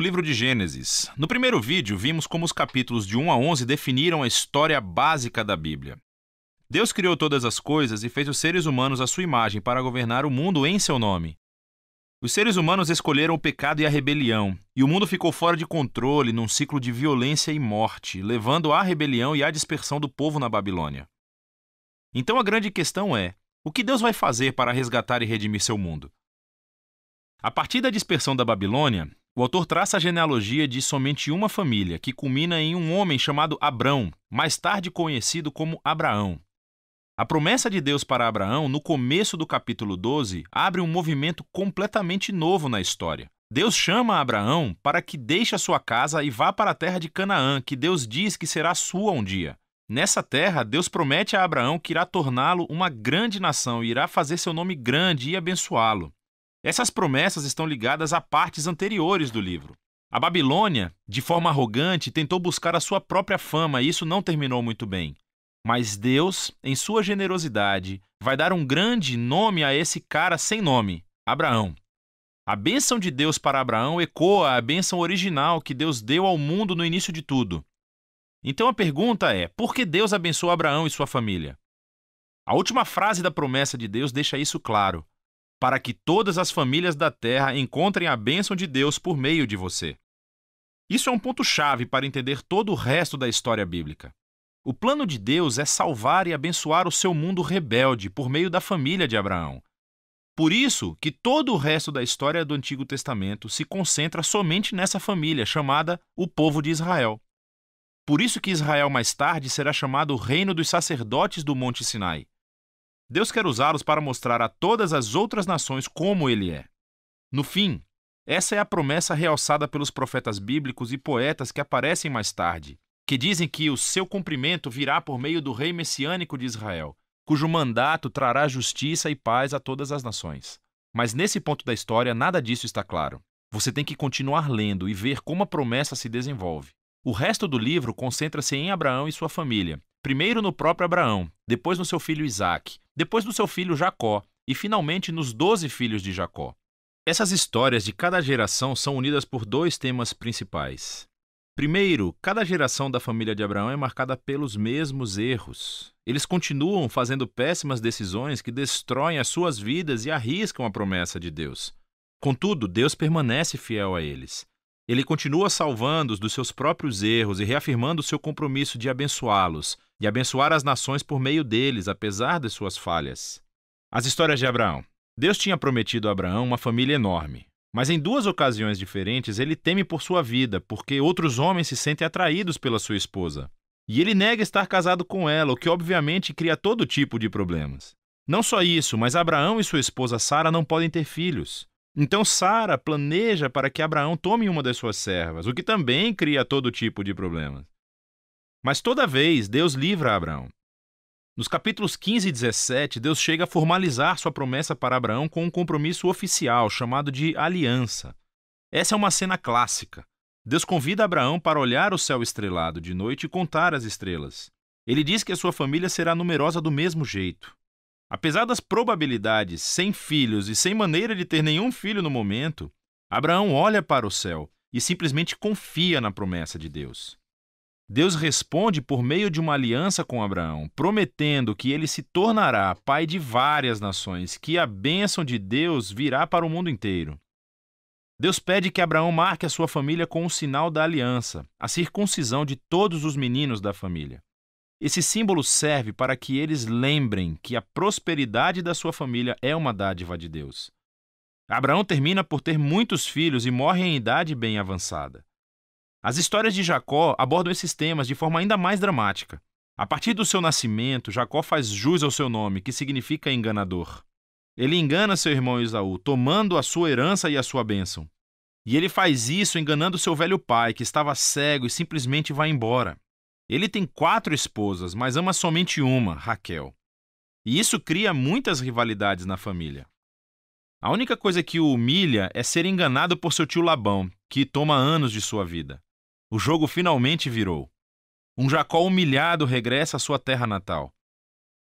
O livro de Gênesis. No primeiro vídeo, vimos como os capítulos de 1 a 11 definiram a história básica da Bíblia. Deus criou todas as coisas e fez os seres humanos à sua imagem para governar o mundo em seu nome. Os seres humanos escolheram o pecado e a rebelião, e o mundo ficou fora de controle num ciclo de violência e morte, levando à rebelião e à dispersão do povo na Babilônia. Então a grande questão é: o que Deus vai fazer para resgatar e redimir seu mundo? A partir da dispersão da Babilônia, o autor traça a genealogia de somente uma família, que culmina em um homem chamado Abrão, mais tarde conhecido como Abraão. A promessa de Deus para Abraão, no começo do capítulo 12, abre um movimento completamente novo na história. Deus chama Abraão para que deixe a sua casa e vá para a terra de Canaã, que Deus diz que será sua um dia. Nessa terra, Deus promete a Abraão que irá torná-lo uma grande nação e irá fazer seu nome grande e abençoá-lo. Essas promessas estão ligadas a partes anteriores do livro. A Babilônia, de forma arrogante, tentou buscar a sua própria fama e isso não terminou muito bem. Mas Deus, em sua generosidade, vai dar um grande nome a esse cara sem nome, Abraão. A bênção de Deus para Abraão ecoa a bênção original que Deus deu ao mundo no início de tudo. Então a pergunta é: por que Deus abençoou Abraão e sua família? A última frase da promessa de Deus deixa isso claro: para que todas as famílias da terra encontrem a bênção de Deus por meio de você. Isso é um ponto-chave para entender todo o resto da história bíblica. O plano de Deus é salvar e abençoar o seu mundo rebelde por meio da família de Abraão. Por isso que todo o resto da história do Antigo Testamento se concentra somente nessa família, chamada o povo de Israel. Por isso que Israel mais tarde será chamado o reino dos sacerdotes do Monte Sinai. Deus quer usá-los para mostrar a todas as outras nações como Ele é. No fim, essa é a promessa realçada pelos profetas bíblicos e poetas que aparecem mais tarde, que dizem que o seu cumprimento virá por meio do rei messiânico de Israel, cujo mandato trará justiça e paz a todas as nações. Mas nesse ponto da história, nada disso está claro. Você tem que continuar lendo e ver como a promessa se desenvolve. O resto do livro concentra-se em Abraão e sua família. Primeiro no próprio Abraão, depois no seu filho Isaque, depois no seu filho Jacó e finalmente nos 12 filhos de Jacó. Essas histórias de cada geração são unidas por dois temas principais. Primeiro, cada geração da família de Abraão é marcada pelos mesmos erros. Eles continuam fazendo péssimas decisões que destroem as suas vidas e arriscam a promessa de Deus. Contudo, Deus permanece fiel a eles. Ele continua salvando-os dos seus próprios erros e reafirmando o seu compromisso de abençoá-los e abençoar as nações por meio deles, apesar de suas falhas. As histórias de Abraão. Deus tinha prometido a Abraão uma família enorme, mas em duas ocasiões diferentes ele teme por sua vida, porque outros homens se sentem atraídos pela sua esposa. E ele nega estar casado com ela, o que obviamente cria todo tipo de problemas. Não só isso, mas Abraão e sua esposa Sara não podem ter filhos. Então Sara planeja para que Abraão tome uma das suas servas, o que também cria todo tipo de problemas. Mas toda vez Deus livra Abraão. Nos capítulos 15 e 17, Deus chega a formalizar sua promessa para Abraão com um compromisso oficial, chamado de aliança. Essa é uma cena clássica. Deus convida Abraão para olhar o céu estrelado de noite e contar as estrelas. Ele diz que a sua família será numerosa do mesmo jeito. Apesar das probabilidades, sem filhos e sem maneira de ter nenhum filho no momento, Abraão olha para o céu e simplesmente confia na promessa de Deus. Deus responde por meio de uma aliança com Abraão, prometendo que ele se tornará pai de várias nações, que a bênção de Deus virá para o mundo inteiro. Deus pede que Abraão marque a sua família com o sinal da aliança, a circuncisão de todos os meninos da família. Esse símbolo serve para que eles lembrem que a prosperidade da sua família é uma dádiva de Deus. Abraão termina por ter muitos filhos e morre em idade bem avançada. As histórias de Jacó abordam esses temas de forma ainda mais dramática. A partir do seu nascimento, Jacó faz jus ao seu nome, que significa enganador. Ele engana seu irmão Esaú, tomando a sua herança e a sua bênção. E ele faz isso enganando seu velho pai, que estava cego e simplesmente vai embora. Ele tem 4 esposas, mas ama somente uma, Raquel. E isso cria muitas rivalidades na família. A única coisa que o humilha é ser enganado por seu tio Labão, que toma anos de sua vida. O jogo finalmente virou. Um Jacó humilhado regressa à sua terra natal.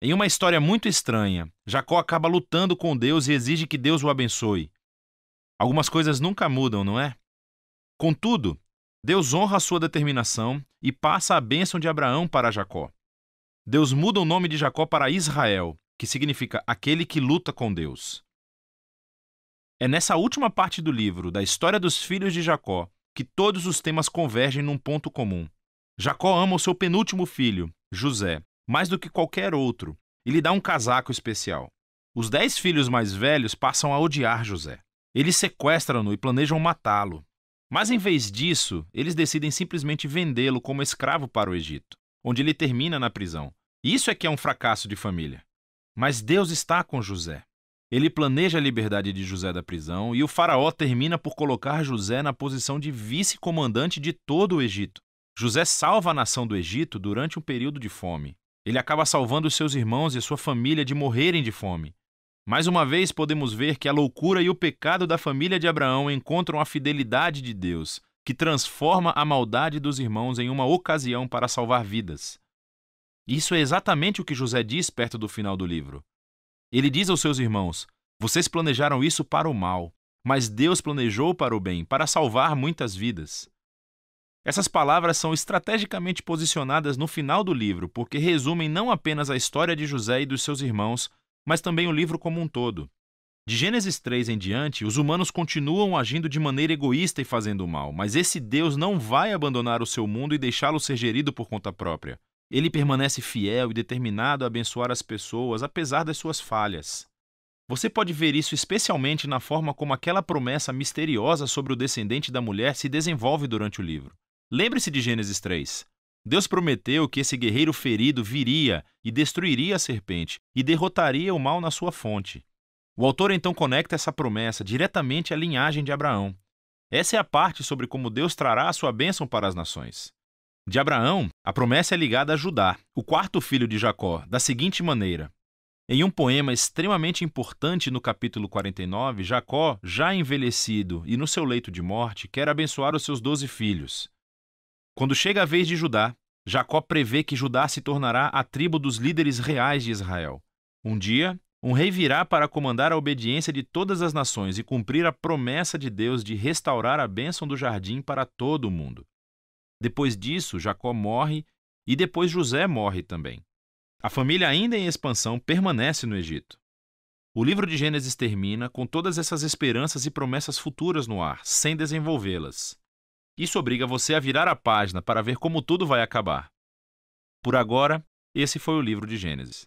Em uma história muito estranha, Jacó acaba lutando com Deus e exige que Deus o abençoe. Algumas coisas nunca mudam, não é? Contudo, Deus honra a sua determinação e passa a bênção de Abraão para Jacó. Deus muda o nome de Jacó para Israel, que significa aquele que luta com Deus. É nessa última parte do livro, da história dos filhos de Jacó, que todos os temas convergem num ponto comum. Jacó ama o seu penúltimo filho, José, mais do que qualquer outro, e lhe dá um casaco especial. Os 10 filhos mais velhos passam a odiar José. Eles sequestram-no e planejam matá-lo. Mas em vez disso, eles decidem simplesmente vendê-lo como escravo para o Egito, onde ele termina na prisão. Isso é que é um fracasso de família. Mas Deus está com José. Ele planeja a liberdade de José da prisão e o faraó termina por colocar José na posição de vice-comandante de todo o Egito. José salva a nação do Egito durante um período de fome. Ele acaba salvando os seus irmãos e sua família de morrerem de fome. Mais uma vez podemos ver que a loucura e o pecado da família de Abraão encontram a fidelidade de Deus, que transforma a maldade dos irmãos em uma ocasião para salvar vidas. Isso é exatamente o que José diz perto do final do livro. Ele diz aos seus irmãos: "Vocês planejaram isso para o mal, mas Deus planejou para o bem, para salvar muitas vidas." Essas palavras são estrategicamente posicionadas no final do livro, porque resumem não apenas a história de José e dos seus irmãos, mas também o livro como um todo. De Gênesis 3 em diante, os humanos continuam agindo de maneira egoísta e fazendo o mal, mas esse Deus não vai abandonar o seu mundo e deixá-lo ser gerido por conta própria. Ele permanece fiel e determinado a abençoar as pessoas, apesar das suas falhas. Você pode ver isso especialmente na forma como aquela promessa misteriosa sobre o descendente da mulher se desenvolve durante o livro. Lembre-se de Gênesis 3. Deus prometeu que esse guerreiro ferido viria e destruiria a serpente e derrotaria o mal na sua fonte. O autor então conecta essa promessa diretamente à linhagem de Abraão. Essa é a parte sobre como Deus trará a sua bênção para as nações. De Abraão, a promessa é ligada a Judá, o quarto filho de Jacó, da seguinte maneira. Em um poema extremamente importante no capítulo 49, Jacó, já envelhecido e no seu leito de morte, quer abençoar os seus 12 filhos. Quando chega a vez de Judá, Jacó prevê que Judá se tornará a tribo dos líderes reais de Israel. Um dia, um rei virá para comandar a obediência de todas as nações e cumprir a promessa de Deus de restaurar a bênção do jardim para todo o mundo. Depois disso, Jacó morre e depois José morre também. A família, ainda em expansão, permanece no Egito. O livro de Gênesis termina com todas essas esperanças e promessas futuras no ar, sem desenvolvê-las. Isso obriga você a virar a página para ver como tudo vai acabar. Por agora, esse foi o livro de Gênesis.